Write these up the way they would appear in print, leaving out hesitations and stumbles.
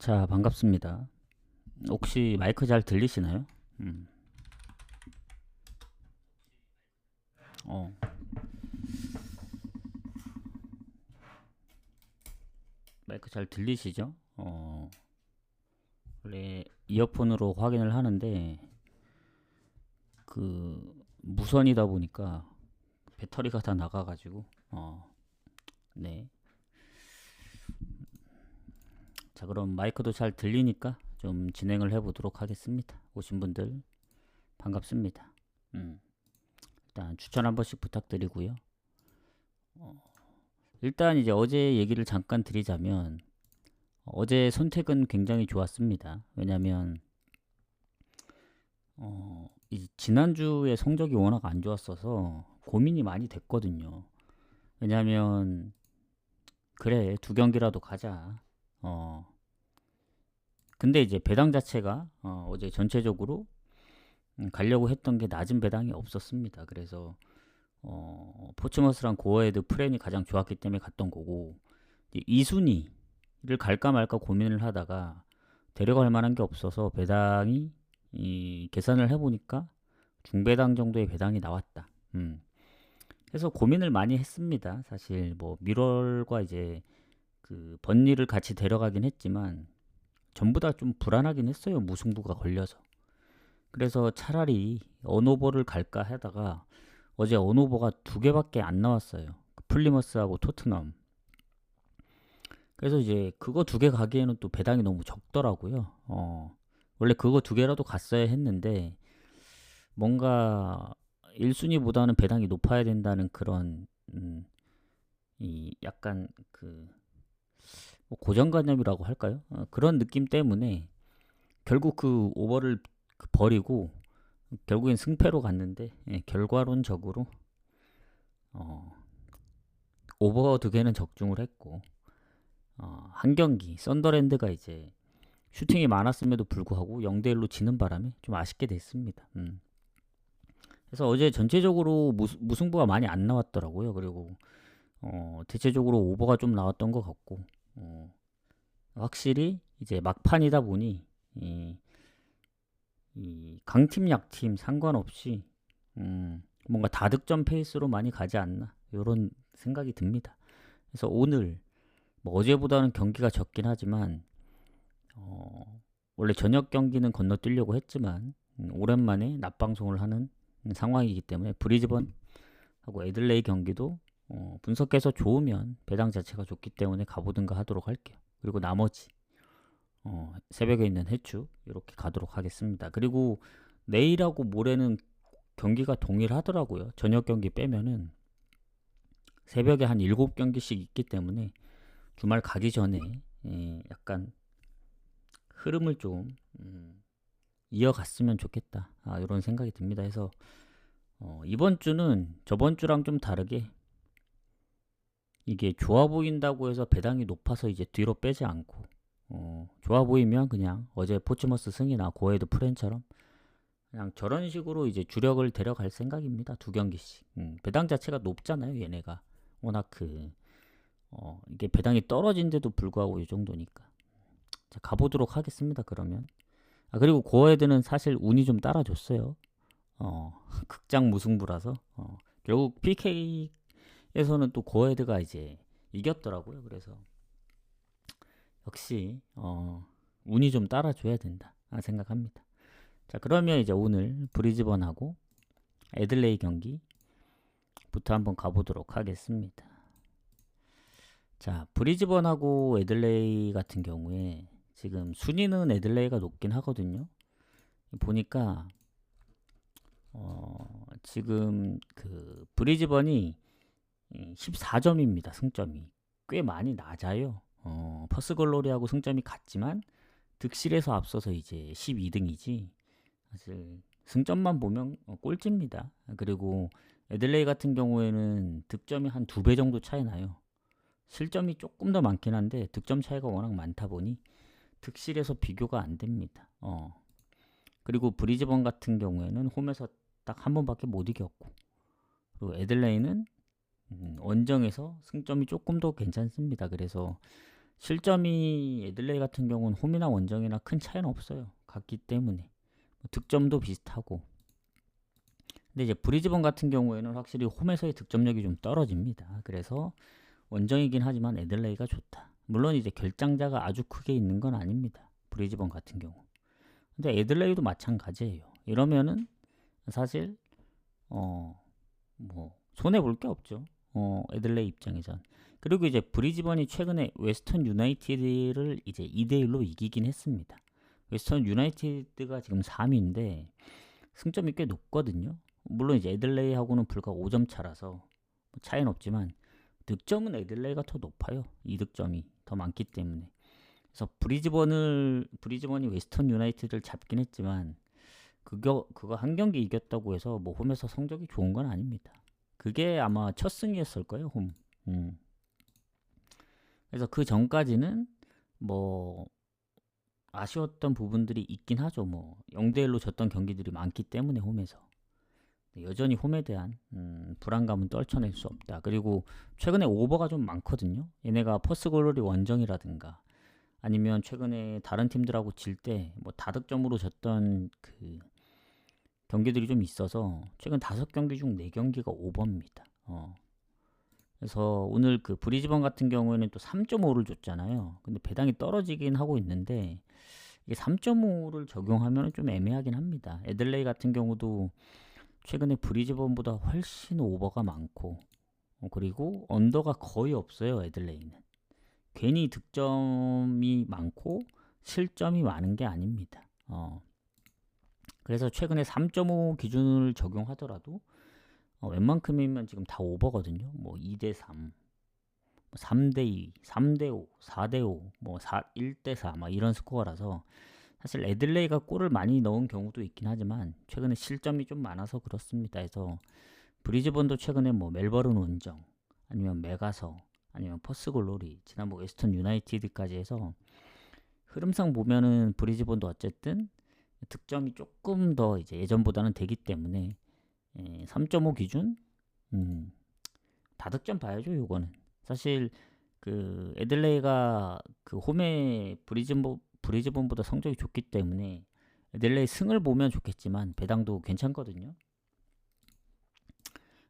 자, 반갑습니다. 혹시 마이크 잘 들리시나요? 음. 어, 마이크 잘 들리시죠? 원래 이어폰으로 확인을 하는데 무선이다 보니까 배터리가 다 나가가지고 네. 자, 그럼 마이크도 잘 들리니까 좀 진행을 해보도록 하겠습니다. 오신 분들 반갑습니다. 음. 일단 추천 한 번씩 부탁드리고요. 일단 이제 어제 얘기를 잠깐 드리자면 어제 선택은 굉장히 좋았습니다. 왜냐면 이 지난주에 성적이 워낙 안 좋았어서 고민이 많이 됐거든요. 왜냐면 그래, 두 경기라도 가자. 어 근데 이제 배당 자체가 어제 전체적으로 가려고 했던 게 낮은 배당이 없었습니다. 그래서 포츠머스랑 고어헤드 프렌이 가장 좋았기 때문에 갔던 거고, 이제 2순위를 갈까 말까 고민을 하다가 데려갈 만한 게 없어서 배당이 계산을 해보니까 중배당 정도의 배당이 나왔다. 해서 고민을 많이 했습니다. 사실 뭐 미럴과 이제 그 번니를 같이 데려가긴 했지만 전부 다 좀 불안하긴 했어요. 무승부가 걸려서. 그래서 차라리 언오버를 갈까 하다가 어제 언오버가 두 개밖에 안 나왔어요. 플리머스하고 토트넘. 그래서 이제 그거 두 개 가기에는 또 배당이 너무 적더라고요. 원래 그거 두 개라도 갔어야 했는데 뭔가 1순위보다는 배당이 높아야 된다는 그런 이 약간 뭐 고정관념이라고 할까요? 그런 느낌 때문에 결국 그 오버를 버리고 결국엔 승패로 갔는데, 결과론적으로 어, 오버 두 개는 적중을 했고, 한 경기 썬더랜드가 이제 슈팅이 많았음에도 불구하고 0대1로 지는 바람에 좀 아쉽게 됐습니다. 그래서 어제 전체적으로 무승부가 많이 안 나왔더라고요. 그리고 대체적으로 오버가 좀 나왔던 것 같고, 확실히 이제 막판이다 보니 이 강팀 약팀 상관없이 뭔가 다득점 페이스로 많이 가지 않나 이런 생각이 듭니다. 그래서 오늘 뭐 어제보다는 경기가 적긴 하지만 원래 저녁 경기는 건너뛰려고 했지만 오랜만에 낮 방송을 하는 상황이기 때문에 브리즈번하고 애들레이 경기도 분석해서 좋으면 배당 자체가 좋기 때문에 가보든가 하도록 할게요. 그리고 나머지 새벽에 있는 해추 이렇게 가도록 하겠습니다. 그리고 내일하고 모레는 경기가 동일하더라고요. 저녁 경기 빼면은 새벽에 한 7경기씩 있기 때문에 주말 가기 전에 약간 흐름을 좀 이어갔으면 좋겠다. 이런 생각이 듭니다. 해서 이번 주는 저번 주랑 좀 다르게 이게 좋아 보인다고 해서 배당이 높아서 이제 뒤로 빼지 않고 좋아 보이면 그냥 어제 포츠머스 승이나 고헤드 프렌처럼 그냥 저런 식으로 이제 주력을 데려갈 생각입니다. 두 경기씩. 배당 자체가 높잖아요. 얘네가 워낙 이게 배당이 떨어진데도 불구하고 이 정도니까. 자, 가보도록 하겠습니다. 그러면. 그리고 고헤드는 사실 운이 좀 따라줬어요. 극장 무승부라서 결국 PK에서는 또 고헤드가 이제 이겼더라고요. 그래서 역시 운이 좀 따라줘야 된다 생각합니다. 자, 그러면 이제 오늘 브리즈번하고 애들레이 경기부터 한번 가보도록 하겠습니다. 자, 브리즈번하고 애들레이 같은 경우에 지금 순위는 애들레이가 높긴 하거든요. 보니까 지금 그 브리즈번이 14점입니다. 승점이 꽤 많이 낮아요. 퍼스글로리하고 승점이 같지만 득실에서 앞서서 이제 12등이지 사실 승점만 보면 꼴찌입니다. 그리고 애들레이 같은 경우에는 득점이 한 2배 정도 차이 나요. 실점이 조금 더 많긴 한데 득점 차이가 워낙 많다 보니 득실에서 비교가 안 됩니다. 그리고 브리즈번 같은 경우에는 홈에서 딱 한 번밖에 못 이겼고, 그리고 애들레이는 원정에서 승점이 조금 더 괜찮습니다. 그래서 실점이 애들레이 같은 경우는 홈이나 원정이나 큰 차이는 없어요. 같기 때문에 득점도 비슷하고. 근데 이제 브리즈번 같은 경우에는 확실히 홈에서의 득점력이 좀 떨어집니다. 그래서 원정이긴 하지만 애들레이가 좋다. 물론 이제 결장자가 아주 크게 있는 건 아닙니다. 브리즈번 같은 경우. 근데 애들레이도 마찬가지예요. 이러면은 사실 뭐 손해 볼 게 없죠. 애들레이 입장에선. 그리고 이제 브리즈번이 최근에 웨스턴 유나이티드를 이제 2대1로 이기긴 했습니다. 웨스턴 유나이티드가 지금 3위인데 승점이 꽤 높거든요. 물론 이제 애들레이하고는 불과 5점 차라서 뭐 차이는 없지만 득점은 애들레이가 더 높아요. 2득점이 더 많기 때문에. 그래서 브리즈번이 웨스턴 유나이티드를 잡긴 했지만 그거 한 경기 이겼다고 해서 뭐 홈에서 성적이 좋은 건 아닙니다. 그게 아마 첫 승이었을 거예요, 홈. 그래서 그 전까지는 뭐 아쉬웠던 부분들이 있긴 하죠. 뭐 0대1로 졌던 경기들이 많기 때문에 홈에서 여전히 홈에 대한 불안감은 떨쳐낼 수 없다. 그리고 최근에 오버가 좀 많거든요. 얘네가 퍼스글로리 원정이라든가 아니면 최근에 다른 팀들하고 질 때 뭐 다득점으로 졌던 그 경기들이 좀 있어서 최근 5경기 중 4경기가 오버입니다. 그래서 오늘 그 브리즈번 같은 경우에는 또 3.5를 줬잖아요. 근데 배당이 떨어지긴 하고 있는데 이게 3.5를 적용하면 좀 애매하긴 합니다. 애들레이 같은 경우도 최근에 브리즈번보다 훨씬 오버가 많고 그리고 언더가 거의 없어요. 애들레이는 괜히 득점이 많고 실점이 많은 게 아닙니다. 그래서 최근에 3.5 기준을 적용하더라도 웬만큼이면 지금 다 오버거든요. 뭐 2대3, 3대2, 3대5, 4대5, 뭐 1대4 막 이런 스코어라서 사실 애들레이가 골을 많이 넣은 경우도 있긴 하지만 최근에 실점이 좀 많아서 그렇습니다. 그래서 브리즈번도 최근에 뭐 멜버른 원정 아니면 메가서 아니면 퍼스글로리 지난번 웨스턴 유나이티드까지 해서 흐름상 보면은 브리즈번도 어쨌든 득점이 조금 더 이제 예전보다는 되기 때문에 3.5 기준 다득점 봐야죠. 요거는 사실 그 애들레이가 그 홈에 브리즈번보다 성적이 좋기 때문에 애들레이 승을 보면 좋겠지만 배당도 괜찮거든요.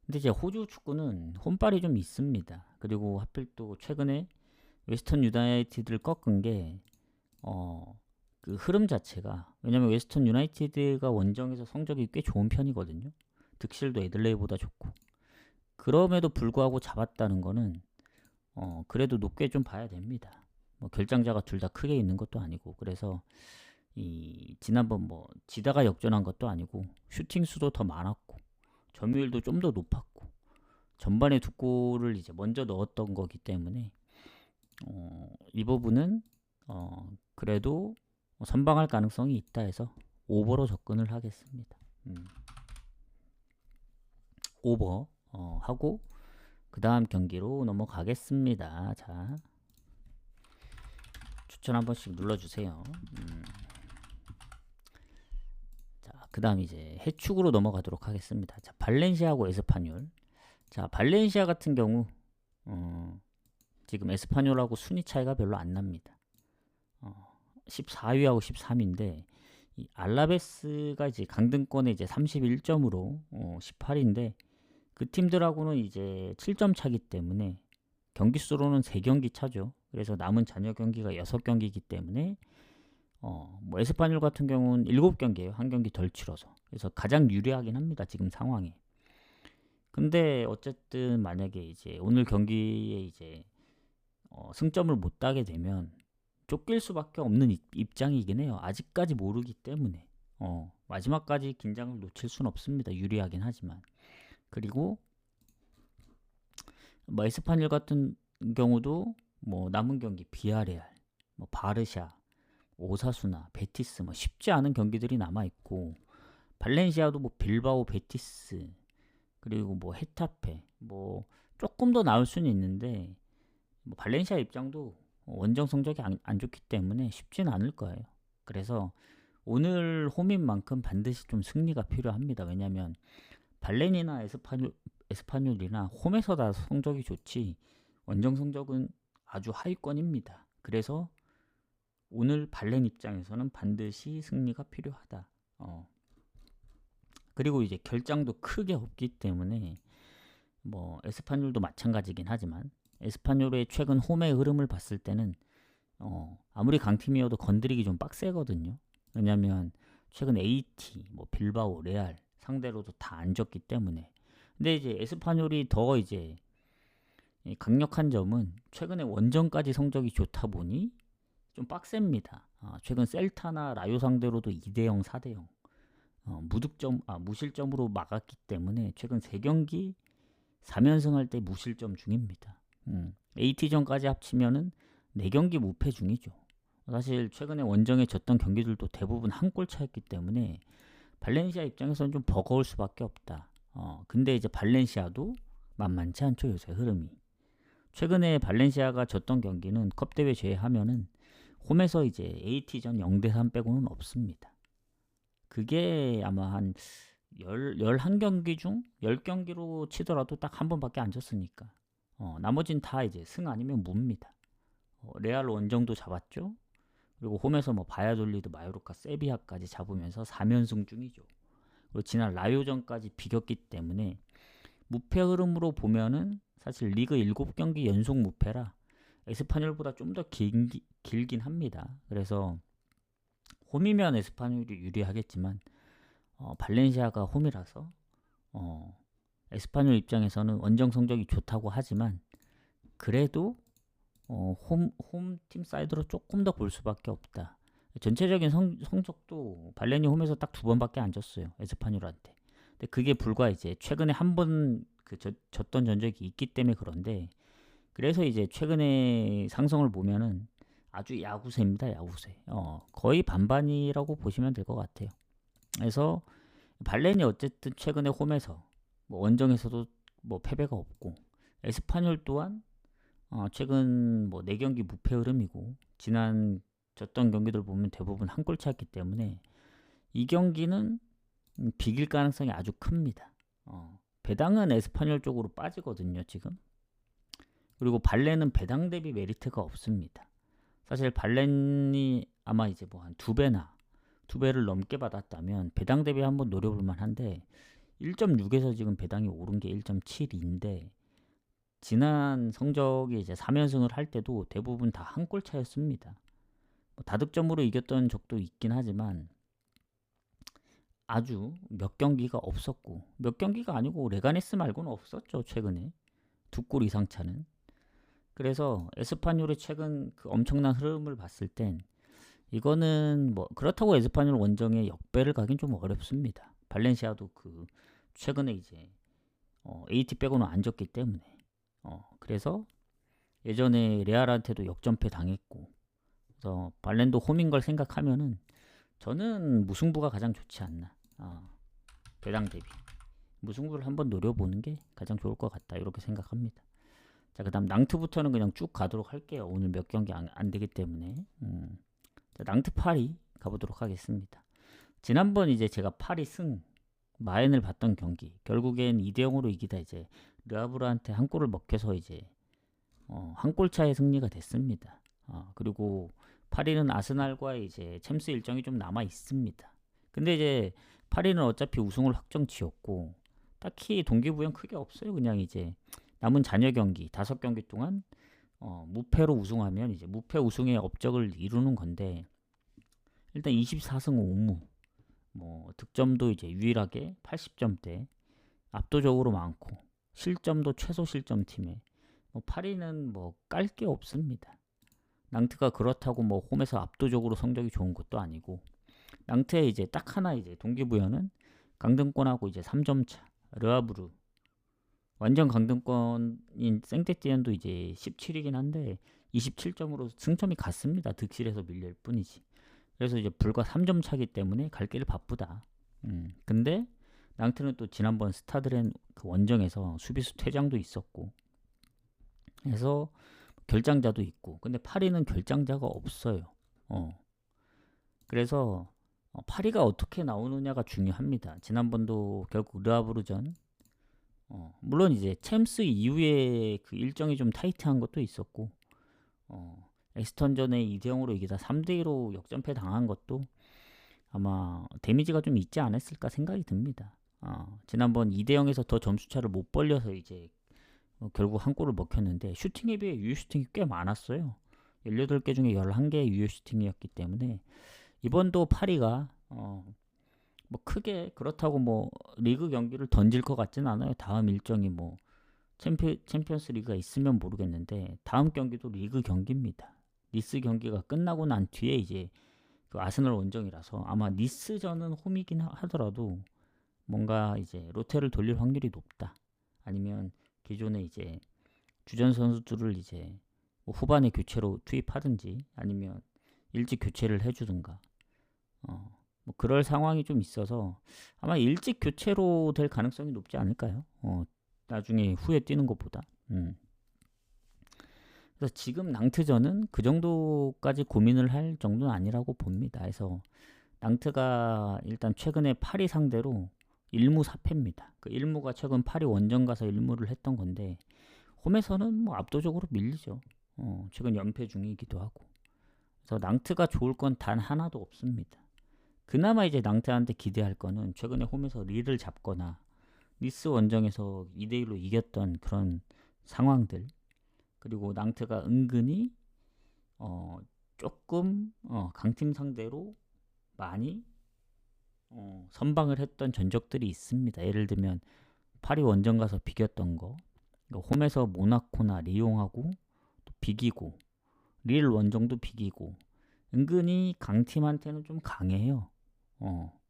근데 이제 호주 축구는 홈발이 좀 있습니다. 그리고 하필 또 최근에 웨스턴 유나이티드를 꺾은 게 그 흐름 자체가 왜냐면 웨스턴 유나이티드가 원정에서 성적이 꽤 좋은 편이거든요. 득실도 애들레이보다 좋고 그럼에도 불구하고 잡았다는 거는 그래도 높게 좀 봐야 됩니다. 뭐 결장자가 둘 다 크게 있는 것도 아니고 그래서 이 지난번 뭐 지다가 역전한 것도 아니고 슈팅 수도 더 많았고 점유율도 좀 더 높았고 전반에 2골을 이제 먼저 넣었던 거기 때문에 이 부분은 그래도 선방할 가능성이 있다 해서 오버로 접근을 하겠습니다. 오버 하고 그 다음 경기로 넘어가겠습니다. 자, 추천 한 번씩 눌러주세요. 자, 그 다음 이제 해축으로 넘어가도록 하겠습니다. 자, 발렌시아하고 에스파뇰. 자, 발렌시아 같은 경우 지금 에스파뇰하고 순위 차이가 별로 안 납니다. 14위하고 13위인데 이 알라베스가 이제 강등권에 이제 31점으로 18위인데 그 팀들하고는 이제 7점 차기 때문에 경기 수로는 3경기 차죠. 그래서 남은 잔여 경기가 6경기이기 때문에 뭐 에스파뇰 같은 경우는 7경기예요. 한 경기 덜 치러서. 그래서 가장 유리하긴 합니다. 지금 상황에. 근데 어쨌든 만약에 이제 오늘 경기에 이제 승점을 못 따게 되면 쫓길 수밖에 없는 입장이긴 해요. 아직까지 모르기 때문에 마지막까지 긴장을 놓칠 수는 없습니다. 유리하긴 하지만. 그리고 뭐 에스파뇰 같은 경우도 뭐 남은 경기 비아레알, 뭐 바르샤, 오사수나, 베티스 뭐 쉽지 않은 경기들이 남아 있고 발렌시아도 뭐 빌바오, 베티스 그리고 뭐 헤타페 뭐 조금 더 나을 수는 있는데 뭐 발렌시아 입장도 원정 성적이 안 좋기 때문에 쉽지는 않을 거예요. 그래서 오늘 홈인 만큼 반드시 좀 승리가 필요합니다. 왜냐하면 발렌이나 에스파뇰이나 홈에서 다 성적이 좋지 원정 성적은 아주 하위권입니다. 그래서 오늘 발렌 입장에서는 반드시 승리가 필요하다. 그리고 이제 결장도 크게 없기 때문에 뭐 에스파뇰도 마찬가지긴 하지만 에스파뇰의 최근 홈의 흐름을 봤을 때는 아무리 강팀이어도 건드리기 좀 빡세거든요. 왜냐면 최근 AT, 뭐 빌바오, 레알 상대로도 다 안 졌기 때문에. 근데 이제 에스파뇰이 더 이제 강력한 점은 최근에 원정까지 성적이 좋다 보니 좀 빡셉니다. 최근 셀타나 라요 상대로도 2대0, 4대0 무실점으로 막았기 때문에 최근 3경기 4연승 할 때 무실점 중입니다. AT전까지 합치면은 4경기 무패 중이죠. 사실 최근에 원정에 졌던 경기들도 대부분 한 골 차였기 때문에 발렌시아 입장에서는 좀 버거울 수밖에 없다. 근데 이제 발렌시아도 만만치 않죠, 요새 흐름이. 최근에 발렌시아가 졌던 경기는 컵 대회 제외하면은 홈에서 이제 AT전 0대3 빼고는 없습니다. 그게 아마 한 11경기 중 10경기로 치더라도 딱 한 번밖에 안 졌으니까. 나머진 다 이제 승 아니면 무입니다. 레알 원정도 잡았죠. 그리고 홈에서 뭐 바야돌리드, 마요르카, 세비야까지 잡으면서 4연승 중이죠. 그리고 지난 라요전까지 비겼기 때문에 무패 흐름으로 보면은 사실 리그 7경기 연속 무패라 에스파뇰보다 좀 더 길긴 합니다. 그래서 홈이면 에스파뇰이 유리하겠지만 발렌시아가 홈이라서 에스파뇰 입장에서는 원정 성적이 좋다고 하지만 그래도 홈팀 사이드로 조금 더 볼 수밖에 없다. 전체적인 성적도 발렌이 홈에서 딱 2번밖에 안 졌어요, 에스파뇰한테. 근데 그게 불과 이제 최근에 한 번 졌던 전적이 있기 때문에 그런데, 그래서 이제 최근에 상성을 보면은 아주 야구세입니다, 야구세. 거의 반반이라고 보시면 될 것 같아요. 그래서 발렌이 어쨌든 최근에 홈에서 뭐 원정에서도 뭐 패배가 없고, 에스파뇰 또한 최근 뭐 4경기 무패 흐름이고, 지난 졌던 경기들 보면 대부분 한 골 차였기 때문에 이 경기는 비길 가능성이 아주 큽니다. 배당은 에스파뇰 쪽으로 빠지거든요, 지금. 그리고 발렌은 배당 대비 메리트가 없습니다. 사실 발렌이 아마 이제 뭐 한 2배를 넘게 받았다면 배당 대비 한번 노려볼 만한데 1.6에서 지금 배당이 오른 게 1.7인데 지난 성적이 이제 3연승을 할 때도 대부분 다 한 골 차였습니다. 뭐 다득점으로 이겼던 적도 있긴 하지만 아주 몇 경기가 없었고, 몇 경기가 아니고 레가네스 말고는 없었죠, 최근에. 2골 이상 차는. 그래서 에스파뇰의 최근 그 엄청난 흐름을 봤을 땐 이거는 뭐 그렇다고 에스파뇰 원정에 역배를 가긴 좀 어렵습니다. 발렌시아도 그 최근에 이제 AT 빼고는 안 졌기 때문에. 그래서 예전에 레알한테도 역전패 당했고, 그래서 발렌도 홈인 걸 생각하면은 저는 무승부가 가장 좋지 않나. 배당 대비 무승부를 한번 노려보는 게 가장 좋을 것 같다, 이렇게 생각합니다. 자, 그 다음 낭트부터는 그냥 쭉 가도록 할게요. 오늘 몇 경기 안 되기 때문에. 자, 낭트 파리 가보도록 하겠습니다. 지난번 이제 제가 파리 승 마엔을 봤던 경기, 결국엔 2대0으로 이기다 이제 르하브르한테 한 골을 먹혀서 이제 한 골 차의 승리가 됐습니다. 그리고 파리는 아스날과의 이제 챔스 일정이 좀 남아 있습니다. 근데 이제 파리는 어차피 우승을 확정 지었고 딱히 동기부여 크게 없어요. 그냥 이제 남은 잔여 경기 5경기 동안 무패로 우승하면 이제 무패 우승의 업적을 이루는 건데, 일단 24승 5무, 뭐 득점도 이제 유일하게 80점대, 압도적으로 많고 실점도 최소 실점 팀에 뭐 파리는 뭐 깔 게 없습니다. 낭트가 그렇다고 뭐 홈에서 압도적으로 성적이 좋은 것도 아니고, 낭트의 이제 딱 하나 이제 동기부여는 강등권하고 이제 3점 차 르하브르, 완전 강등권인 생테티엔도 이제 17이긴 한데 27점으로 승점이 같습니다. 득실에서 밀릴 뿐이지. 그래서 이제 불과 3점 차기 때문에 갈 길을 바쁘다. 근데 낭트는 또 지난번 스타드렌 그 원정에서 수비수 퇴장도 있었고 해서 결장자도 있고, 근데 파리는 결장자가 없어요. 그래서 파리가 어떻게 나오느냐가 중요합니다. 지난번도 결국 르하브르전, 물론 이제 챔스 이후에 그 일정이 좀 타이트한 것도 있었고, 엑스턴전에 2대0으로 이기다 3대2로 역전패 당한 것도 아마 데미지가 좀 있지 않았을까 생각이 듭니다. 지난번 2대0에서 더 점수차를 못 벌려서 이제 결국 한 골을 먹혔는데 슈팅에 비해 유효 슈팅이 꽤 많았어요. 18개 중에 11개의 유효 슈팅이었기 때문에 이번도 파리가 뭐 크게 그렇다고 뭐 리그 경기를 던질 것 같진 않아요. 다음 일정이 뭐 챔피언스 리그가 있으면 모르겠는데 다음 경기도 리그 경기입니다. 니스 경기가 끝나고 난 뒤에 이제 그 아스널 원정이라서 아마 니스전은 홈이긴 하더라도 뭔가 이제 로테를 돌릴 확률이 높다. 아니면 기존에 이제 주전 선수들을 이제 뭐 후반에 교체로 투입하든지 아니면 일찍 교체를 해주든가 뭐 그럴 상황이 좀 있어서 아마 일찍 교체로 될 가능성이 높지 않을까요? 나중에 후에 뛰는 것보다. 그래서 지금 낭트전은 그 정도까지 고민을 할 정도는 아니라고 봅니다. 그래서 낭트가 일단 최근에 파리 상대로 1무 4패입니다. 그 1무가 최근 파리 원정 가서 1무를 했던 건데 홈에서는 뭐 압도적으로 밀리죠. 최근 연패 중이기도 하고. 그래서 낭트가 좋을 건 단 하나도 없습니다. 그나마 이제 낭트한테 기대할 거는 최근에 홈에서 리를 잡거나 니스 원정에서 2대1로 이겼던 그런 상황들, 그리고 낭트가 은근히 조금 강팀 상대로 많이 선방을 했던 전적들이 있습니다. 예를 들면 파리 원정 가서 비겼던 거, 홈에서 모나코나 리옹하고 또 비기고, 릴 원정도 비기고, 은근히 강팀한테는 좀 강해요.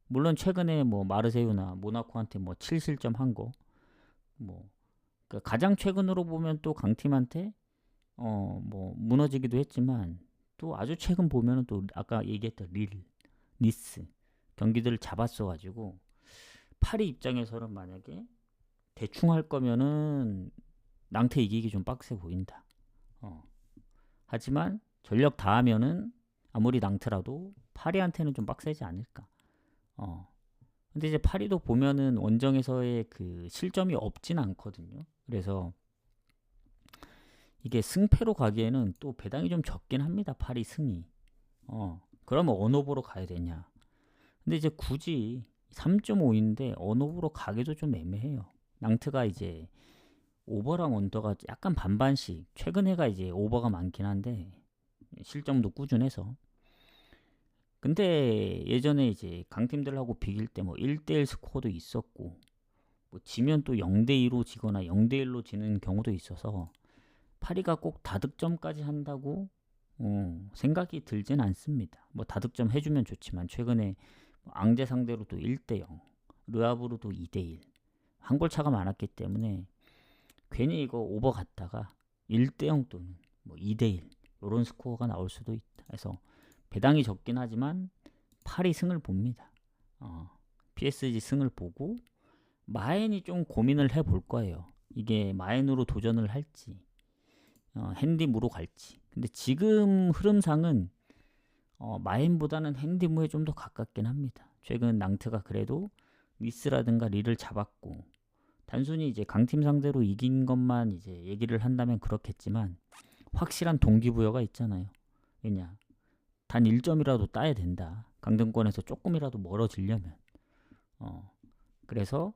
물론 최근에 뭐 마르세유나 모나코한테 뭐 7실점 한 거, 뭐 그러니까 가장 최근으로 보면 또 강팀한테 뭐 무너지기도 했지만 또 아주 최근 보면은 또 아까 얘기했던 릴, 니스 경기들을 잡았어가지고 파리 입장에서는 만약에 대충 할 거면은 낭태 이기기 좀 빡세 보인다. 하지만 전력 다하면은 아무리 낭트라도 파리한테는 좀 빡세지 않을까. 근데 이제 파리도 보면은 원정에서의 그 실점이 없진 않거든요. 그래서 이게 승패로 가기에는 또 배당이 좀 적긴 합니다. 파리 승이. 그러면 어느 후보로 가야 되냐. 근데 이제 굳이 3.5인데 어느 후보로 가기도 좀 애매해요. 낭트가 이제 오버랑 언더가 약간 반반씩. 최근에가 이제 오버가 많긴 한데 실점도 꾸준해서. 근데 예전에 이제 강팀들하고 비길 때 뭐 1대1 스코어도 있었고 뭐 지면 또 0대2로 지거나 0대1로 지는 경우도 있어서 파리가 꼭 다득점까지 한다고 생각이 들진 않습니다. 뭐 다득점 해주면 좋지만 최근에 앙제 상대로도 1대0, 르아브르도 2대1 한 골 차가 많았기 때문에 괜히 이거 오버 갔다가 1대0 또는 뭐 2대1 이런 스코어가 나올 수도 있다. 그래서 배당이 적긴 하지만 파리 승을 봅니다. PSG 승을 보고 마엔이 좀 고민을 해볼 거예요. 이게 마엔으로 도전을 할지 핸디무로 갈지. 근데 지금 흐름상은 마엔보다는 핸디무에 좀 더 가깝긴 합니다. 최근 낭트가 그래도 니스라든가 리를 잡았고 단순히 이제 강팀 상대로 이긴 것만 이제 얘기를 한다면 그렇겠지만 확실한 동기부여가 있잖아요. 왜냐? 단 1점이라도 따야 된다. 강등권에서 조금이라도 멀어지려면. 그래서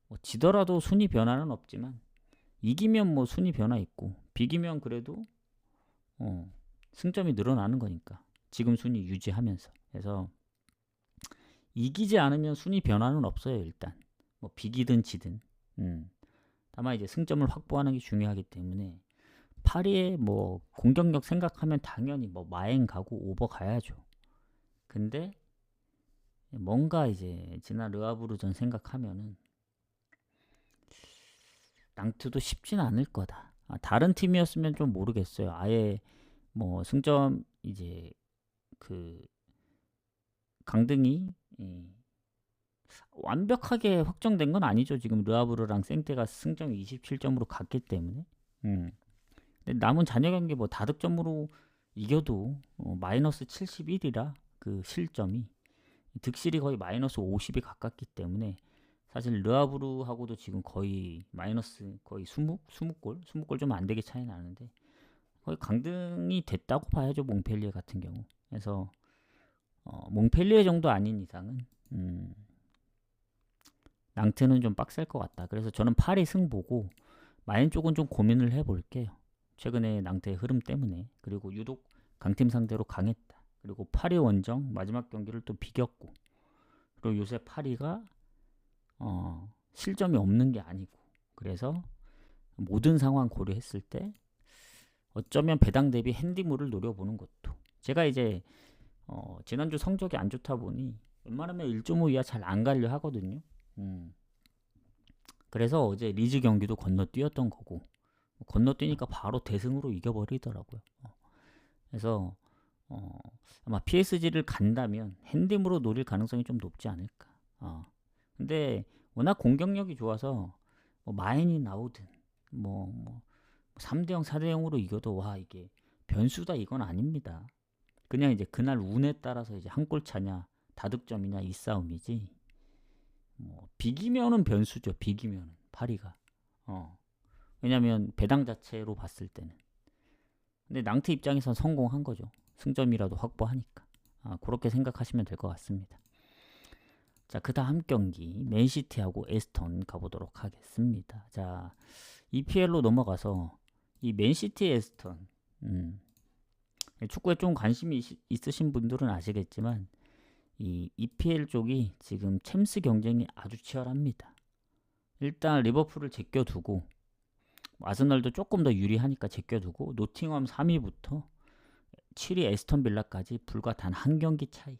뭐 지더라도 순위 변화는 없지만 이기면 뭐 순위 변화 있고 비기면 그래도 승점이 늘어나는 거니까 지금 순위 유지하면서. 그래서 이기지 않으면 순위 변화는 없어요. 일단 뭐 비기든 지든. 다만 이제 승점을 확보하는 게 중요하기 때문에 파리의 뭐 공격력 생각하면 당연히 뭐 마행 가고 오버 가야죠. 근데 뭔가 이제 지난 르아브르전 생각하면은 낭트도 쉽진 않을 거다. 다른 팀이었으면 좀 모르겠어요. 아예 뭐 승점 이제 그 강등이 완벽하게 확정된 건 아니죠. 지금 르아브르랑 생떼가 승점이 27점으로 갔기 때문에. 근데 남은 잔여 경기 뭐 다득점으로 이겨도 마이너스 71이라 그 실점이 득실이 거의 마이너스 50이 가깝기 때문에 사실 르아브르하고도 지금 거의 마이너스 거의 20골 좀 안 되게 차이 나는데 거의 강등이 됐다고 봐야죠. 몽펠리에 같은 경우. 그래서 몽펠리에 정도 아닌 이상은 낭트는 좀 빡셀 것 같다. 그래서 저는 파리 승보고 마인 쪽은 좀 고민을 해볼게요. 최근에 낭트의 흐름 때문에. 그리고 유독 강팀 상대로 강했다. 그리고 파리 원정 마지막 경기를 또 비겼고, 그리고 요새 파리가 실점이 없는 게 아니고, 그래서 모든 상황 고려했을 때 어쩌면 배당 대비 핸디물을 노려보는 것도, 제가 이제 지난주 성적이 안 좋다 보니 웬만하면 1.5 이하 잘 안 가려 하거든요. 그래서 어제 리즈 경기도 건너뛰었던 거고, 건너뛰니까 바로 대승으로 이겨버리더라고요. 그래서 아마 PSG를 간다면 핸디물로 노릴 가능성이 좀 높지 않을까. 근데 워낙 공격력이 좋아서 마인이 나오든 3대0, 4대0으로 이겨도 와 이게 변수다 이건 아닙니다. 그냥 이제 그날 운에 따라서 이제 한 골 차냐 다득점이냐 이 싸움이지. 비기면은 변수죠. 비기면은 파리가. 왜냐면 배당 자체로 봤을 때는. 근데 낭트 입장에선 성공한 거죠. 승점이라도 확보하니까. 그렇게 생각하시면 될 것 같습니다. 자, 그 다음 경기 맨시티하고 에스턴 가보도록 하겠습니다. 자, EPL로 넘어가서 이 맨시티 에스턴, 축구에 좀 관심이 있으신 분들은 아시겠지만 이 EPL 쪽이 지금 챔스 경쟁이 아주 치열합니다. 일단 리버풀을 제껴두고, 아스널도 조금 더 유리하니까 제껴두고, 노팅엄 3위부터 7위 에스턴 빌라까지 불과 단 한 경기 차이.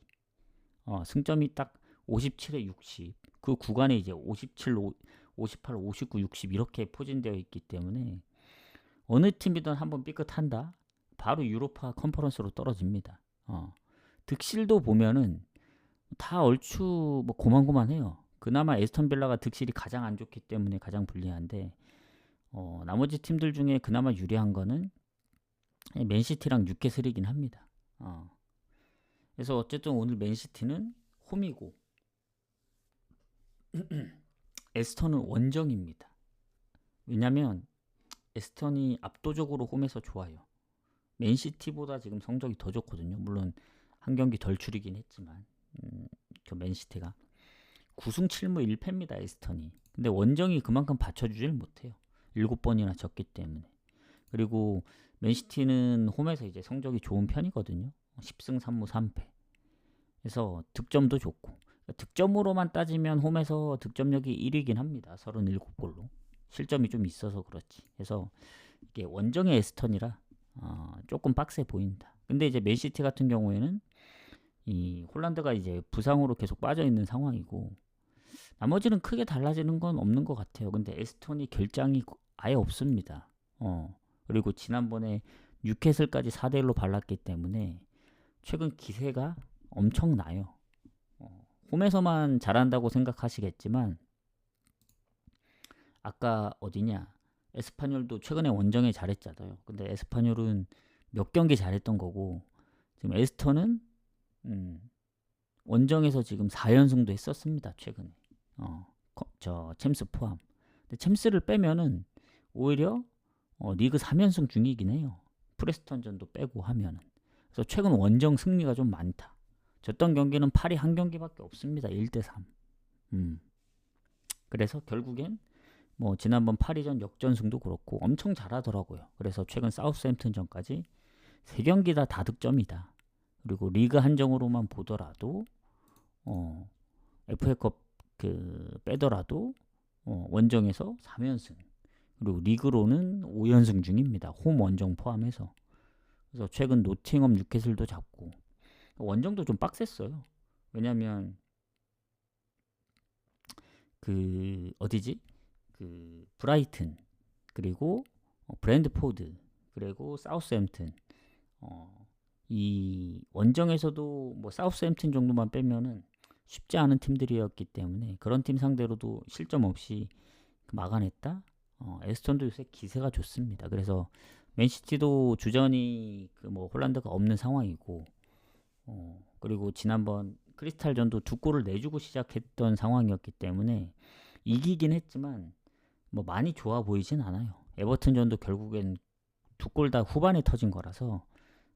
승점이 딱 57에 60. 그 구간에 이제 57, 58, 59, 60 이렇게 포진되어 있기 때문에 어느 팀이든 한번 삐끗한다, 바로 유로파 컨퍼런스로 떨어집니다. 득실도 보면은 다 얼추 고만고만해요. 그나마 에스턴 빌라가 득실이 가장 안 좋기 때문에 가장 불리한데, 나머지 팀들 중에 그나마 유리한 거는 맨시티랑 뉴캐슬이긴 합니다. 그래서 어쨌든 오늘 맨시티는 홈이고 에스턴은 원정입니다. 왜냐면 에스턴이 압도적으로 홈에서 좋아요. 맨시티보다 지금 성적이 더 좋거든요. 물론 한 경기 덜 줄이긴 했지만 저 맨시티가 9승 7무 1패입니다. 에스턴이. 근데 원정이 그만큼 받쳐주질 못해요. 7번이나 졌기 때문에. 그리고 맨시티는 홈에서 이제 성적이 좋은 편이거든요. 10승 3무 3패. 그래서 득점도 좋고, 득점으로만 따지면 홈에서 득점력이 1위긴 합니다. 37골로. 실점이 좀 있어서 그렇지. 그래서 이게 원정의 에스턴이라 조금 빡세 보인다. 근데 이제 맨시티 같은 경우에는 이 홀란드가 이제 부상으로 계속 빠져 있는 상황이고, 나머지는 크게 달라지는 건 없는 것 같아요. 근데 에스턴이 결장이 아예 없습니다. 그리고 지난번에 뉴캐슬까지 4대1로 발랐기 때문에 최근 기세가 엄청나요. 홈에서만 잘한다고 생각하시겠지만, 아까 어디냐, 에스파뇰도 최근에 원정에 잘했잖아요. 근데 에스파뇰은 몇 경기 잘했던 거고, 지금 에스턴은 원정에서 지금 4연승도 했었습니다. 최근에 저 챔스 포함. 근데 챔스를 빼면은 오히려 리그 3연승 중이긴 해요. 프레스턴전도 빼고 하면은. 그래서 최근 원정 승리가 좀 많다. 졌던 경기는 파리 한 경기밖에 없습니다. 1대3. 그래서 결국엔 지난번 파리전 역전승도 그렇고 엄청 잘하더라고요. 그래서 최근 사우스햄튼전까지 3경기 다 다득점이다. 그리고 리그 한정으로만 보더라도 FA컵 빼더라도 원정에서 3연승, 그리고 리그로는 5연승 중입니다. 홈 원정 포함해서. 그래서 최근 노팅엄 뉴캐슬도 잡고, 원정도 좀 빡셌어요. 왜냐면 어디지? 브라이튼, 그리고 브랜드포드, 그리고 사우스햄튼. 이 원정에서도 사우스햄튼 정도만 빼면은 쉽지 않은 팀들이었기 때문에 그런 팀 상대로도 실점 없이 막아냈다. 에스턴도 요새 기세가 좋습니다. 그래서 맨시티도 주전이 홀란드가 없는 상황이고, 그리고 지난번 크리스탈전도 2골을 내주고 시작했던 상황이었기 때문에 이기긴 했지만 많이 좋아 보이진 않아요. 에버튼전도 결국엔 두 골 다 후반에 터진 거라서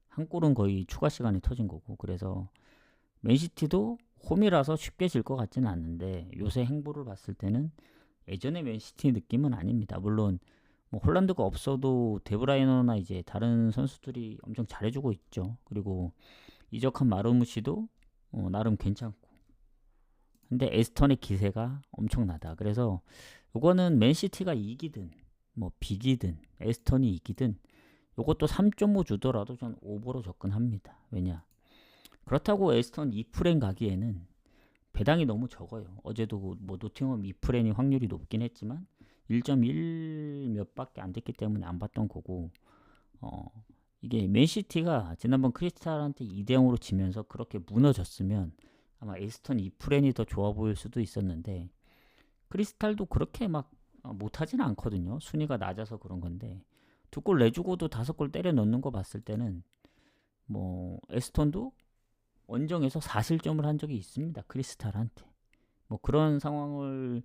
한 골은 거의 추가 시간에 터진 거고, 그래서 맨시티도 홈이라서 쉽게 질 것 같지는 않는데 요새 행보를 봤을 때는 예전의 맨시티 느낌은 아닙니다. 물론 뭐 홀란드가 없어도 데브라이너나 이제 다른 선수들이 엄청 잘해주고 있죠. 그리고 이적한 마르무시도 나름 괜찮고, 근데 에스턴의 기세가 엄청나다. 그래서 이거는 맨시티가 이기든 뭐 비기든 에스턴이 이기든 이것도 3.5 주더라도 전 오버로 접근합니다. 왜냐? 그렇다고 에스턴 2프렌 가기에는 배당이 너무 적어요. 어제도 뭐 노팅엄 2프렌이 확률이 높긴 했지만 1.1 몇 밖에 안 됐기 때문에 안 봤던 거고, 어, 이게 맨시티가 지난번 크리스탈한테 2대0으로 지면서 그렇게 무너졌으면 아마 에스턴 2프렌이 더 좋아 보일 수도 있었는데, 크리스탈도 그렇게 막 못하진 않거든요. 순위가 낮아서 그런 건데, 두 골 내주고도 5골 때려 넣는 거 봤을 때는 뭐 에스턴도 원정에서 4실점을 한 적이 있습니다. 크리스탈한테. 뭐 그런 상황을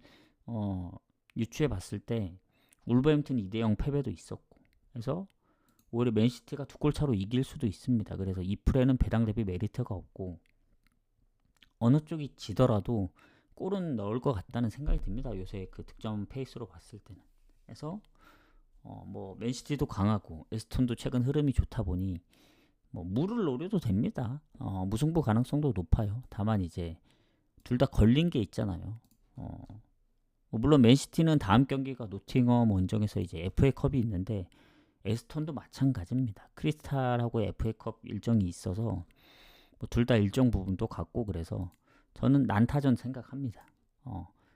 유추해 봤을 때 울버햄튼 2대0 패배도 있었고, 그래서 오히려 맨시티가 두 골 차로 이길 수도 있습니다. 그래서 이 프레는 배당 대비 메리트가 없고 어느 쪽이 지더라도 골은 넣을 것 같다는 생각이 듭니다. 요새 그 득점 페이스로 봤을 때는. 그래서 뭐 맨시티도 강하고 에스턴도 최근 흐름이 좋다 보니 뭐 물을 노려도 됩니다. 무승부 가능성도 높아요. 다만 이제 둘 다 걸린 게 있잖아요. 뭐 물론 맨시티는 다음 경기가 노팅엄 원정에서 이제 FA컵이 있는데 에스턴도 마찬가지입니다. 크리스탈하고 FA컵 일정이 있어서 뭐 둘 다 일정 부분도 같고, 그래서 저는 난타전 생각합니다.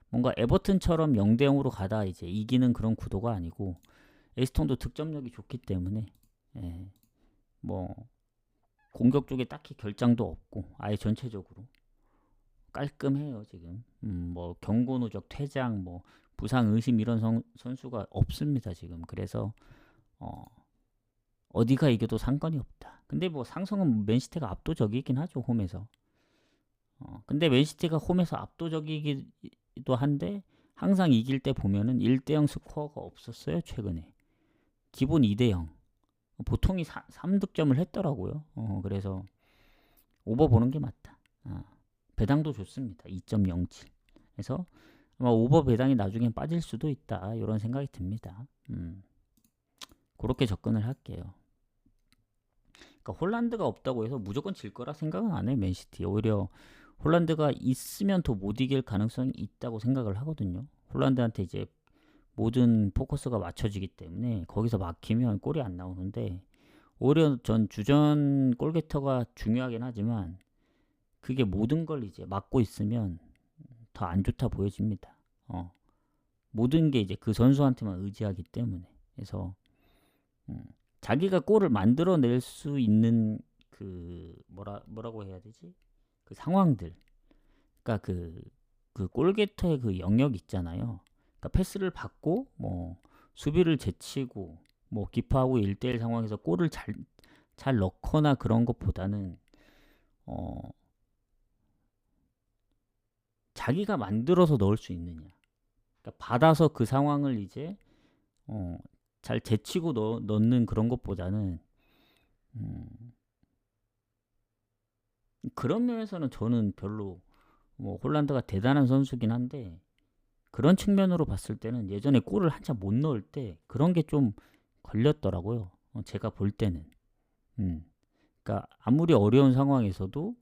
뭔가 에버튼처럼 0대0으로 가다 이제 이기는 그런 구도가 아니고 에스턴도 득점력이 좋기 때문에 뭐 공격 쪽에 딱히 결장도 없고 아예 전체적으로 깔끔해요 지금. 뭐 경고 누적, 퇴장, 뭐 부상 의심 이런 선수가 없습니다 지금. 그래서 어디가 이겨도 상관이 없다. 근데 뭐 상성은 맨시티가 압도적이긴 하죠 홈에서. 근데 맨시티가 홈에서 압도적이기도 한데 항상 이길 때 보면은 1대0 스코어가 없었어요 최근에. 기본 2대0. 보통이 3득점을 했더라고요. 그래서 오버 보는 게 맞다. 배당도 좋습니다. 2.07. 그래서 아마 오버 배당이 나중에 빠질 수도 있다. 이런 생각이 듭니다. 그렇게 접근을 할게요. 그러니까 홀란드가 없다고 해서 무조건 질 거라 생각은 안 해요. 맨시티. 오히려 홀란드가 있으면 더 못 이길 가능성이 있다고 생각을 하거든요. 홀란드한테 이제 모든 포커스가 맞춰지기 때문에 거기서 막히면 골이 안 나오는데, 오히려 전 주전 골게터가 중요하긴 하지만 그게 모든 걸 이제 막고 있으면 더 안 좋다 보여집니다. 모든 게 이제 그 선수한테만 의지하기 때문에. 그래서 자기가 골을 만들어낼 수 있는 그 뭐라고 해야 되지? 그 상황들. 그러니까 그 골게터의 그 영역 있잖아요. 그러니까 패스를 받고 뭐 수비를 제치고 뭐 기파하고 1대1 상황에서 골을 잘 넣거나 그런 것보다는 자기가 만들어서 넣을 수 있느냐. 그러니까 받아서 그 상황을 이제 잘 제치고 넣는 그런 것보다는 그런 면에서는 저는 별로 뭐 홀란드가 대단한 선수긴 한데, 그런 측면으로 봤을 때는 예전에 골을 한참 못 넣을 때 그런 게 좀 걸렸더라고요. 제가 볼 때는. 그러니까 아무리 어려운 상황에서도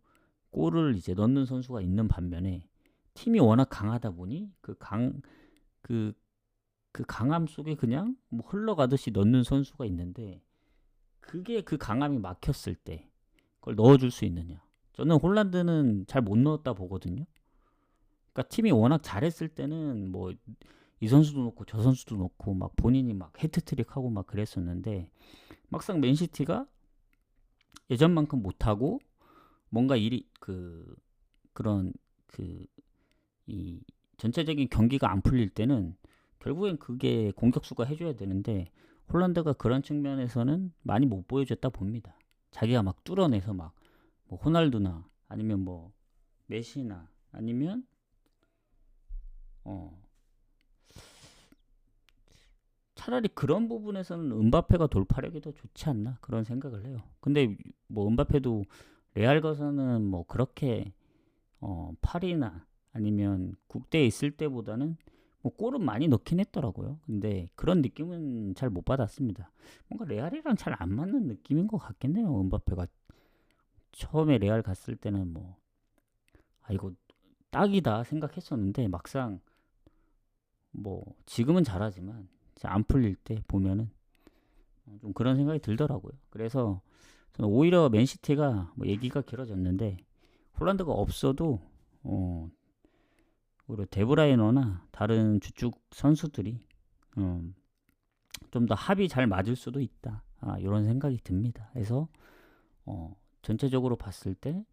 골을 이제 넣는 선수가 있는 반면에 팀이 워낙 강하다 보니 그 강함 속에 그냥 뭐 흘러가듯이 넣는 선수가 있는데, 그게 그 강함이 막혔을 때 그걸 넣어줄 수 있느냐. 저는 홀란드는 잘 못 넣었다 보거든요. 그러니까 팀이 워낙 잘했을 때는 뭐 이 선수도 넣고 저 선수도 넣고 막 본인이 막 해트트릭하고 막 그랬었는데, 막상 맨시티가 예전만큼 못하고 뭔가 일이 그런 이 전체적인 경기가 안 풀릴 때는 결국엔 그게 공격수가 해줘야 되는데, 홀란드가 그런 측면에서는 많이 못 보여줬다 봅니다. 자기가 막 뚫어내서 막 뭐 호날두나 아니면 뭐 메시나 아니면 차라리 그런 부분에서는 은바페가 돌파력이 더 좋지 않나 그런 생각을 해요. 근데 뭐 은바페도 레알 가서는 뭐 그렇게 파리나 아니면 국대에 있을 때보다는 뭐 골은 많이 넣긴 했더라고요. 근데 그런 느낌은 잘 못 받았습니다. 뭔가 레알이랑 잘 안 맞는 느낌인 것 같긴 해요. 은바페가 처음에 레알 갔을 때는 뭐 이거 딱이다 생각했었는데 막상 뭐 지금은 잘하지만 안 풀릴 때 보면은 좀 그런 생각이 들더라고요. 그래서 저는 오히려 맨시티가 뭐 얘기가 길어졌는데 홀란드가 없어도 오히려 데브라이너나 다른 주축 선수들이 좀 더 합이 잘 맞을 수도 있다. 이런 생각이 듭니다. 그래서 전체적으로 봤을 때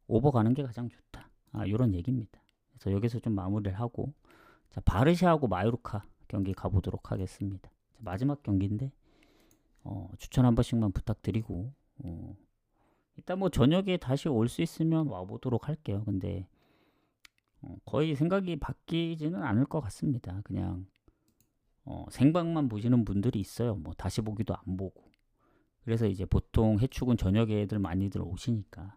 오버 가는 게 가장 좋다. 이런 얘기입니다. 그래서 여기서 좀 마무리를 하고 자, 바르샤하고 마요르카 경기 가보도록 하겠습니다. 자, 마지막 경기인데 추천 한 번씩만 부탁드리고 일단 뭐 저녁에 다시 올 수 있으면 와보도록 할게요. 근데 거의 생각이 바뀌지는 않을 것 같습니다. 그냥 생방만 보시는 분들이 있어요. 뭐 다시 보기도 안 보고. 그래서 이제 보통 해축은 저녁에 애들 많이들 오시니까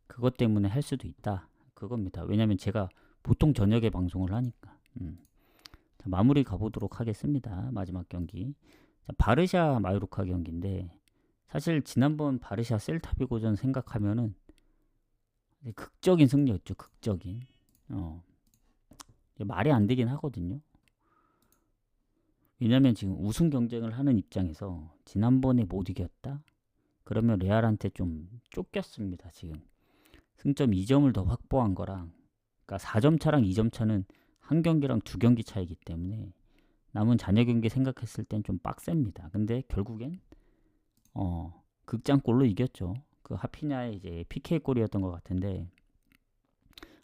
그것 때문에 할 수도 있다. 그겁니다. 왜냐면 제가 보통 저녁에 방송을 하니까. 자, 마무리 가보도록 하겠습니다. 마지막 경기. 자, 바르샤 마요르카 경기인데 사실 지난번 바르샤 셀타비고전 생각하면은 극적인 승리였죠. 극적인. 말이 안 되긴 하거든요. 왜냐면 지금 우승 경쟁을 하는 입장에서 지난번에 못 이겼다? 그러면 레알한테 좀 쫓겼습니다. 지금 승점 2점을 더 확보한 거랑 그러니까 4점 차랑 2점 차는 한 경기랑 두 경기 차이기 때문에 남은 잔여 경기 생각했을 땐 좀 빡셉니다. 근데 결국엔 극장골로 이겼죠. 그 하피냐의 이제 PK 골이었던 것 같은데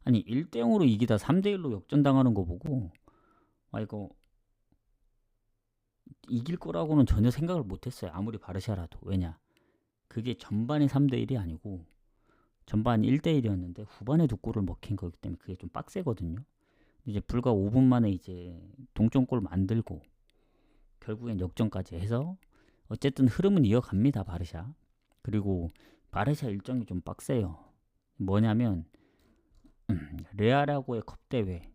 아니 1대0으로 이기다 3대1로 역전당하는 거 보고 이거 이길 거라고는 전혀 생각을 못했어요. 아무리 바르샤라도. 왜냐 그게 전반이 3대1이 아니고 전반 1대1이었는데 후반에 두 골을 먹힌 거기 때문에 그게 좀 빡세거든요. 이제 불과 5분 만에 이제 동점골 만들고 결국엔 역전까지 해서 어쨌든 흐름은 이어갑니다. 바르샤. 그리고 바르샤 일정이 좀 빡세요. 뭐냐면 레알하고의 컵대회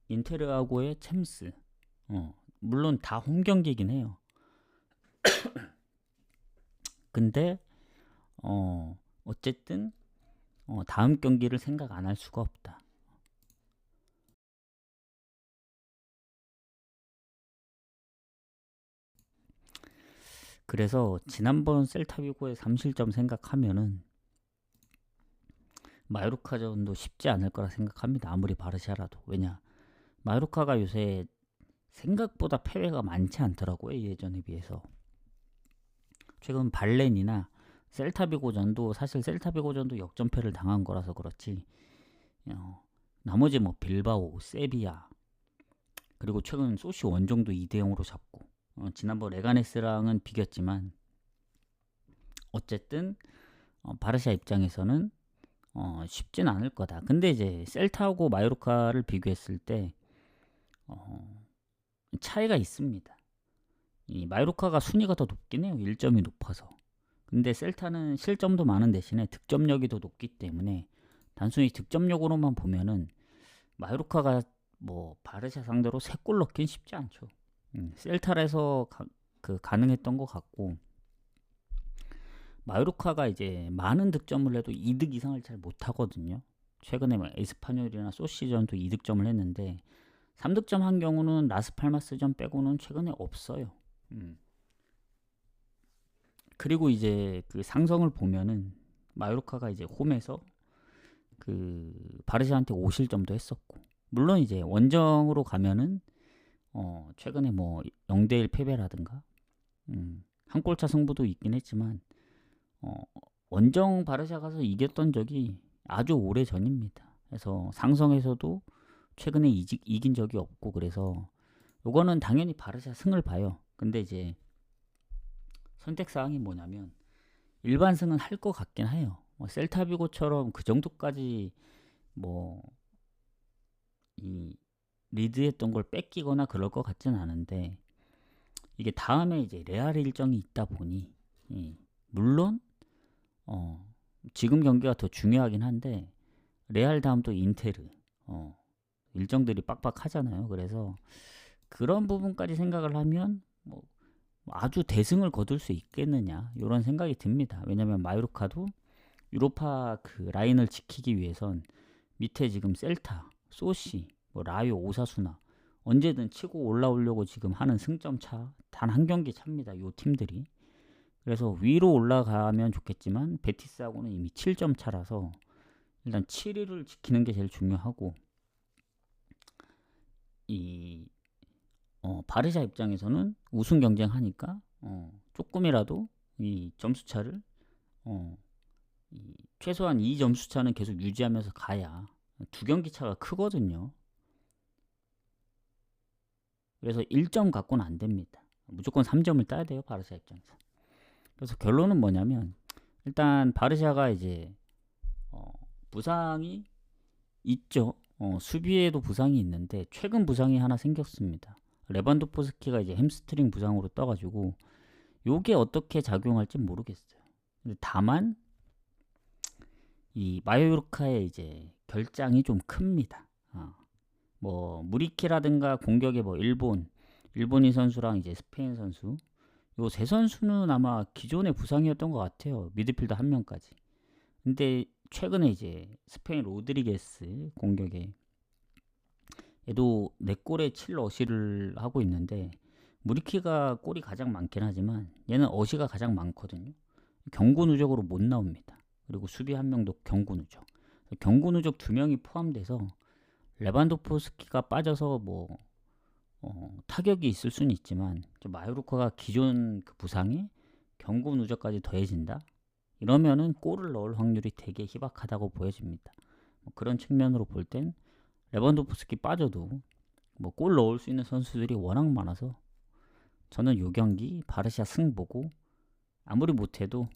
인테르하고의 챔스 물론 다 홈경기이긴 해요. 근데 어쨌든 다음 경기를 생각 안 할 수가 없다. 그래서 지난번 셀타비고의 3실점 생각하면은 마요르카전도 쉽지 않을 거라 생각합니다. 아무리 바르샤라도. 왜냐 마요르카가 요새 생각보다 패배가 많지 않더라고요. 예전에 비해서. 최근 발렌이나 셀타비고전도 사실 셀타비고전도 역전패를 당한 거라서 그렇지 나머지 뭐 빌바오, 세비야 그리고 최근 소시 원정도 2대0으로 잡고 지난번 레가네스랑은 비겼지만 어쨌든 바르샤 입장에서는 쉽진 않을 거다. 근데 이제 셀타하고 마요르카를 비교했을 때 차이가 있습니다. 이 마요르카가 순위가 더 높긴 해요. 1점이 높아서. 근데 셀타는 실점도 많은 대신에 득점력이 더 높기 때문에 단순히 득점력으로만 보면은 마요르카가 뭐 바르샤 상대로 3골 넣긴 쉽지 않죠. 셀타에서 가능했던 것 같고 마요르카가 이제 많은 득점을 해도 2득 이상을 잘 못하거든요. 최근에 뭐 에스파뇰이나 소시전도 2득점을 했는데 3득점 한 경우는 라스팔마스전 빼고는 최근에 없어요. 그리고 이제 그 상성을 보면은 마요르카가 이제 홈에서 그 바르샤한테 5실점도 했었고 물론 이제 원정으로 가면은 최근에 뭐 0대1 패배라든가 한 골차 승부도 있긴 했지만 원정 바르샤 가서 이겼던 적이 아주 오래 전입니다. 그래서 상성에서도 최근에 이긴 적이 없고 그래서 요거는 당연히 바르샤 승을 봐요. 근데 이제 선택사항이 뭐냐면 일반 승은 할 것 같긴 해요. 뭐 셀타비고처럼 그 정도까지 뭐 이 리드했던 걸 뺏기거나 그럴 것 같진 않은데, 이게 다음에 이제 레알 일정이 있다 보니, 물론 지금 경기가 더 중요하긴 한데, 레알 다음 또 인테르, 일정들이 빡빡하잖아요. 그래서 그런 부분까지 생각을 하면 뭐 아주 대승을 거둘 수 있겠느냐 이런 생각이 듭니다. 왜냐면 마요르카도 유로파 그 라인을 지키기 위해선 밑에 지금 셀타, 소시, 뭐 라요, 오사수나 언제든 치고 올라오려고 지금 하는 승점 차 단 한 경기 차입니다. 요 팀들이. 그래서 위로 올라가면 좋겠지만 베티스하고는 이미 7점 차라서 일단 7위를 지키는 게 제일 중요하고, 이 바르샤 입장에서는 우승 경쟁하니까 조금이라도 이 점수 차를 최소한 이 점수 차는 계속 유지하면서 가야, 두 경기 차가 크거든요. 그래서 1점 갖고는 안 됩니다. 무조건 3점을 따야 돼요, 바르샤 입장에서. 그래서 결론은 뭐냐면, 일단 바르샤가 이제 부상이 있죠. 수비에도 부상이 있는데 최근 부상이 하나 생겼습니다. 레반도프스키가 이제 햄스트링 부상으로 떠가지고 요게 어떻게 작용할지 모르겠어요. 근데 다만 이 마요르카의 이제 결장이 좀 큽니다. 뭐 무리키라든가 공격에 뭐 일본인 선수랑 이제 스페인 선수, 요 세 선수는 아마 기존의 부상이었던 것 같아요. 미드필더 한 명까지. 근데 최근에 이제 스페인 로드리게스 공격에 얘도 4골에 7어시를 하고 있는데, 무리키가 골이 가장 많긴 하지만 얘는 어시가 가장 많거든요. 경고 누적으로 못 나옵니다. 그리고 수비 한 명도 경고 누적. 경고 누적 2명이 포함돼서 레반도프스키가 빠져서 뭐 타격이 있을 수는 있지만, 마요르카가 기존 그 부상에 경고 누적까지 더해진다? 이러면은 골을 넣을 확률이 되게 희박하다고 보여집니다. 뭐 그런 측면으로 볼 땐 레반도프스키 빠져도 뭐 골 넣을 수 있는 선수들이 워낙 많아서 저는 요 경기 바르샤 승 보고, 아무리 못해도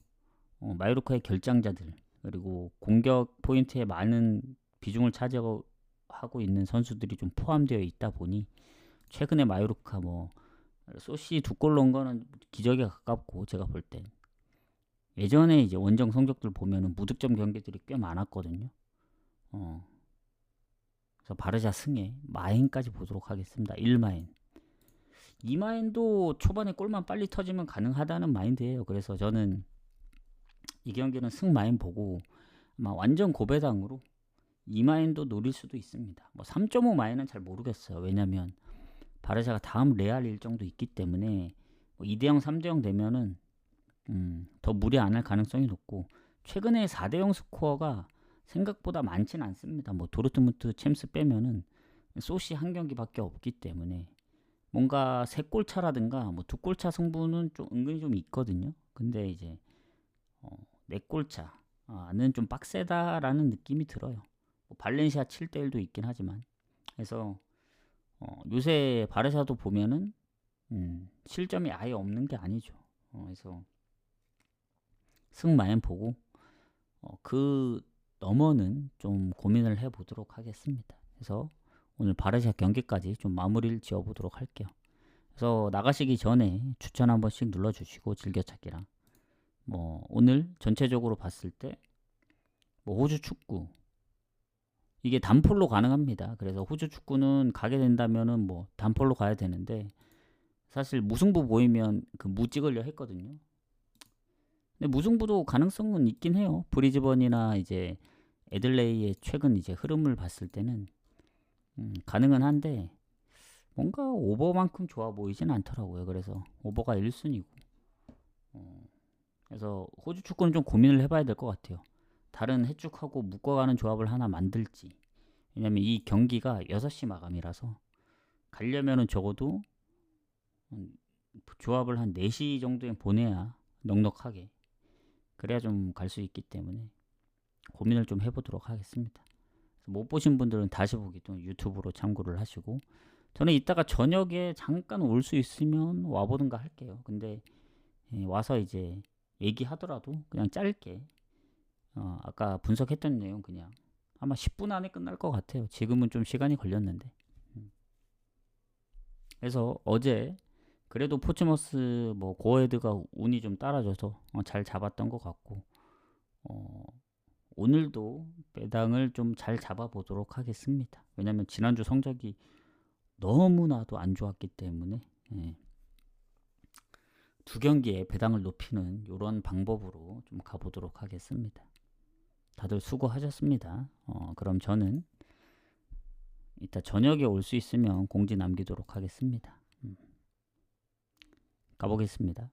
마요르카의 결장자들 그리고 공격 포인트에 많은 비중을 차지하고 있는 선수들이 좀 포함되어 있다 보니, 최근에 마요르카 뭐 소시 2골 넣은 거는 기적에 가깝고, 제가 볼 땐 예전에 이제 원정 성적들 보면은 무득점 경기들이 꽤 많았거든요. 그래서 바르샤 승에 마인까지 보도록 하겠습니다. 1마인. 2마인도 초반에 골만 빨리 터지면 가능하다는 마인드예요. 그래서 저는 이 경기는 승마인 보고 아마 완전 고배당으로 2마인도 노릴 수도 있습니다. 뭐 3.5 마인은 잘 모르겠어요. 왜냐면 바르샤가 다음 레알 일정도 있기 때문에 뭐 2대0, 3대0 되면은 더 무리 안 할 가능성이 높고, 최근에 4대0 스코어가 생각보다 많진 않습니다. 뭐 도르트문트 챔스 빼면은 소시 한 경기밖에 없기 때문에 뭔가 3골 차라든가 뭐 2골 차 승부는 좀 은근히 좀 있거든요. 근데 이제 4골 차는 좀 빡세다라는 느낌이 들어요. 뭐 발렌시아 7대1도 있긴 하지만. 그래서 요새 바르샤도 보면은 실점이 아예 없는 게 아니죠. 그래서 승마엔 보고 그 너머는 좀 고민을 해보도록 하겠습니다. 그래서 오늘 바르샤 경기까지 좀 마무리를 지어보도록 할게요. 그래서 나가시기 전에 추천 한 번씩 눌러주시고, 즐겨찾기랑 뭐 오늘 전체적으로 봤을 때 뭐 호주 축구 이게 단폴로 가능합니다. 그래서 호주 축구는 가게 된다면은 뭐 단폴로 가야 되는데, 사실 무승부 보이면 그 무 찍으려 했거든요. 근데 무승부도 가능성은 있긴 해요. 브리즈번이나 이제 애들레이의 최근 이제 흐름을 봤을 때는 가능은 한데, 뭔가 오버만큼 좋아 보이진 않더라고요. 그래서 오버가 1순위고, 그래서 호주 축구는 좀 고민을 해봐야 될 것 같아요. 다른 해축하고 묶어가는 조합을 하나 만들지. 왜냐면 이 경기가 6시 마감이라서 가려면은 적어도 조합을 한 4시 정도에 보내야 넉넉하게, 그래야 좀 갈 수 있기 때문에 고민을 좀 해보도록 하겠습니다. 못 보신 분들은 다시 보기 또 유튜브로 참고를 하시고, 저는 이따가 저녁에 잠깐 올 수 있으면 와보든가 할게요. 근데 와서 이제 얘기하더라도 그냥 짧게 아까 분석했던 내용 그냥 아마 10분 안에 끝날 것 같아요. 지금은 좀 시간이 걸렸는데 그래서 어제 그래도 포츠머스 뭐 고헤드가 운이 좀 따라줘서 잘 잡았던 것 같고, 어, 오늘도 배당을 좀 잘 잡아보도록 하겠습니다. 왜냐면 지난주 성적이 너무나도 안 좋았기 때문에, 예, 두 경기에 배당을 높이는 이런 방법으로 좀 가보도록 하겠습니다. 다들 수고하셨습니다. 그럼 저는 이따 저녁에 올 수 있으면 공지 남기도록 하겠습니다. 가보겠습니다.